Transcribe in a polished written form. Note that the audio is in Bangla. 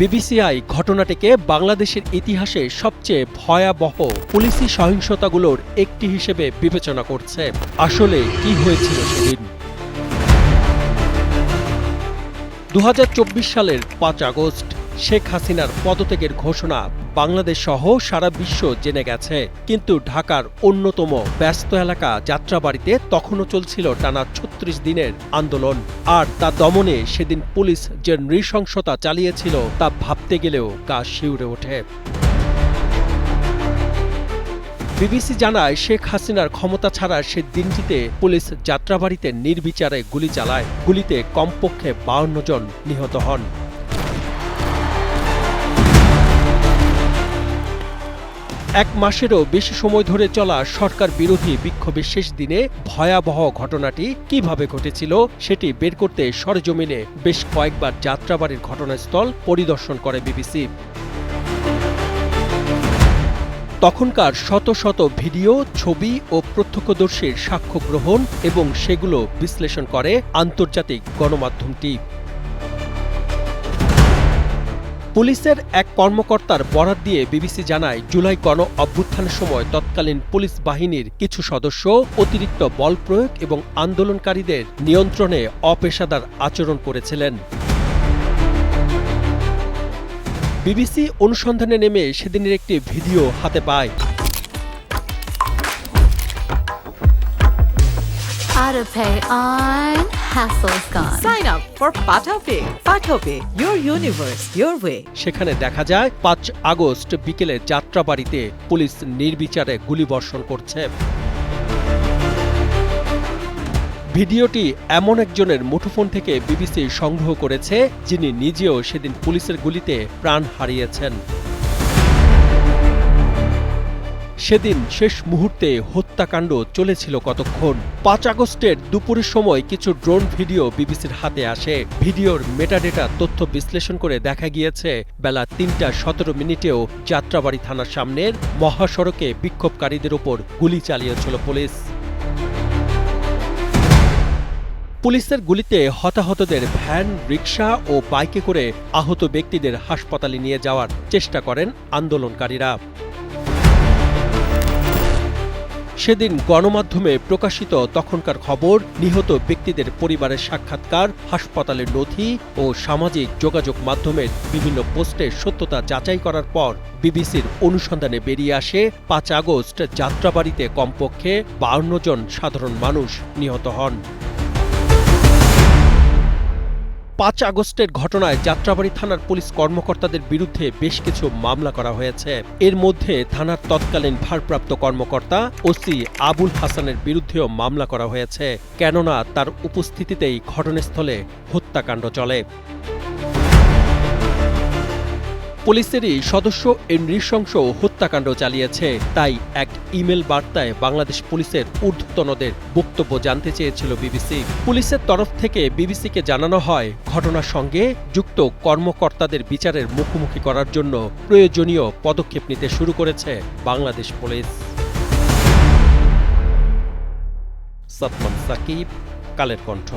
বিবিসিআই ঘটনাটিকে বাংলাদেশের ইতিহাসে সবচেয়ে ভয়াবহ পুলিশি সহিংসতাগুলোর একটি হিসেবে বিবেচনা করছে। আসলে কি হয়েছিল সেদিন? 2024 সালের 5 আগস্ট শেখ হাসিনার পদত্যাগের ঘোষণা বাংলাদেশ সহ সারা বিশ্ব জেনে গেছে, কিন্তু ঢাকার অন্যতম ব্যস্ত এলাকা যাত্রাবাড়ীতে তখনও চলছিল টানা 36 দিনের আন্দোলন। আর তা দমনে সেদিন পুলিশ যে নৃশংসতা চালিয়েছিল তা ভাবতে গেলেও গা শিউরে ওঠে। বিবিসি জানায়, শেখ হাসিনার ক্ষমতা ছাড়া সে দিনটিতে পুলিশ যাত্রাবাড়ীতে নির্বিচারে গুলি চালায়। গুলিতে কমপক্ষে 52 জন নিহত হন। এক মাসেরও বেশি সময় ধরে চলা সরকার বিরোধী বিক্ষোভের শেষ দিনে ভয়াবহ ঘটনাটি কিভাবে ঘটেছিল সেটি বের করতে সরেজমিনে বেশ কয়েকবার যাত্রাবাড়ীর ঘটনাস্থল পরিদর্শন করে বিবিসি। তখনকার শত শত ভিডিও, ছবি ও প্রত্যক্ষদর্শীর সাক্ষ্য গ্রহণ এবং সেগুলো বিশ্লেষণ করে আন্তর্জাতিক গণমাধ্যমটি। পুলিশের এক কর্মকর্তার বরাত দিয়ে বিবিসি জানায়, জুলাই গণ অভ্যুত্থানের সময় তৎকালীন পুলিশ বাহিনীর কিছু সদস্য অতিরিক্ত বল প্রয়োগ এবং আন্দোলনকারীদের নিয়ন্ত্রণে অপেশাদার আচরণ করেছিলেন। বিবিসি অনুসন্ধানে নেমে সেদিনের একটি ভিডিও হাতে পায়। AutoPay on, hassle's gone. Sign up for PataPay. PataPay, your universe, your way. সেখানে দেখা যায় 5 আগস্ট বিকেলে যাত্রাবাড়ীতে পুলিশ নির্বিচারে গুলিবর্ষণ করছে। ভিডিওটি এমন একজনের মুঠোফোন থেকে বিবিসি সংগ্রহ করেছে, যিনি নিজেও সেদিন পুলিশের গুলিতে প্রাণ হারিয়েছেন। সেদিন শেষ মুহূর্তে হত্যাকাণ্ড চলেছিল কতক্ষণ? 5 আগস্টের দুপুরের সময় কিছু ড্রোন ভিডিও বিবিসির হাতে আসে। ভিডিওর মেটাডেটা তথ্য বিশ্লেষণ করে দেখা গিয়েছে, বেলা 3:17 যাত্রাবাড়ী থানার সামনের মহাসড়কে বিক্ষোভকারীদের ওপর গুলি চালিয়েছিল পুলিশ। পুলিশের গুলিতে হতাহতদের ভ্যান, রিকশা ও বাইকে করে আহত ব্যক্তিদের হাসপাতালে নিয়ে যাওয়ার চেষ্টা করেন আন্দোলনকারীরা। সেদিন গণমাধ্যমে প্রকাশিত তখনকার খবর, নিহত ব্যক্তিদের পরিবারের সাক্ষাৎকার, হাসপাতালের নথি ও সামাজিক যোগাযোগ মাধ্যমের বিভিন্ন পোস্টের সত্যতা যাচাই করার পর বিবিসির অনুসন্ধানে বেরিয়ে আসে 5 আগস্ট যাত্রাবাড়ীতে কমপক্ষে 52 জন সাধারণ মানুষ নিহত হন। 5 আগস্টের ঘটনায় যাত্রাবাড়ী থানার পুলিশ কর্মকর্তাদের বিরুদ্ধে বেশ কিছু মামলা করা হয়েছে। এর মধ্যে থানার তৎকালীন ভারপ্রাপ্ত কর্মকর্তা ওসি আবুল হাসানের বিরুদ্ধেও মামলা করা হয়েছে, কেননা তার উপস্থিতিতেই ঘটনাস্থলে হত্যাকাণ্ড চলে। পুলিশেরই সদস্য এই নৃশংস হত্যাকাণ্ড চালিয়েছে, তাই এক ইমেল বার্তায় বাংলাদেশ পুলিশের ঊর্ধ্বতনদের বক্তব্য জানতে চেয়েছিল বিবিসি। পুলিশের তরফ থেকে বিবিসিকে জানানো হয়, ঘটনার সঙ্গে যুক্ত কর্মকর্তাদের বিচারের মুখোমুখি করার জন্য প্রয়োজনীয় পদক্ষেপ নিতে শুরু করেছে বাংলাদেশ পুলিশ। সাতমান সাকিব, কালের কণ্ঠ।